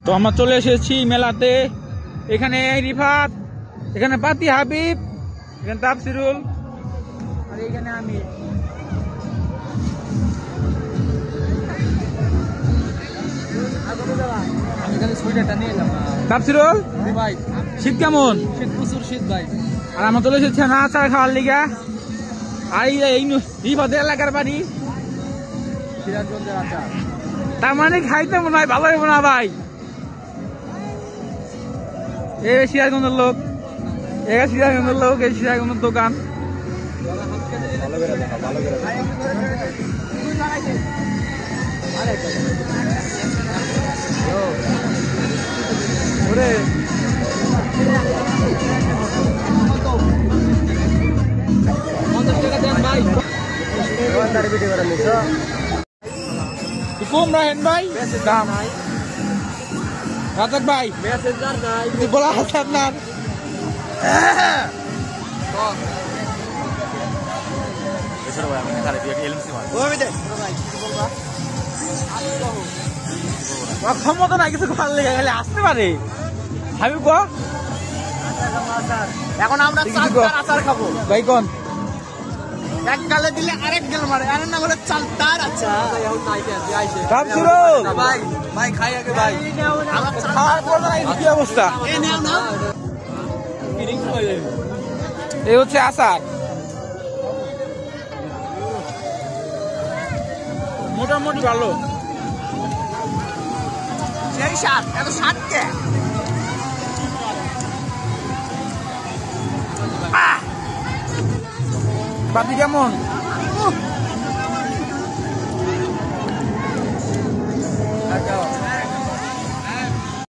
তো আমরা চলে এসেছি মেলাতে। এখানে রিফাত, এখানে পাতি হাবিব, এখানে তাফসিরুল, আর এখানে আমি। তাফসিরুল ভাই, শীত কেমন? শীত প্রচুর শীত ভাই। আর আমরা চলে এসেছি না আচার খাওয়ার লিগা। আর এই রিফাতের এলাকার বাড়ি সিরাজগঞ্জের আচার। তার মানে খাইতে মনে হয় ভালো হইব না ভাই। এই সিরাজগঞ্জের লোক, এই সিরাজগঞ্জের লোক, এই সিরাজগঞ্জের দোকান। কম রাখেন ভাই দাম। রাজাক ভাই বলা আছে আপনার? ক্ষমতা না কিছু ভালো লেগে গেলে আসতে পারে। আমি ক এখন আমরা আচার খাবো ভাই কোন এক গালে দিলে আরেক গাল মারে। এর নাম হলো চালতার আচার। ভাই ভাই খাই আগে ভাই। খাওয়ার পর কি অবস্থা? এই নাও না, এই হচ্ছে আচার। মোটামুটি ভালো। সেই স্বাদ, এত স্বাদ কে? বাতি কেমন?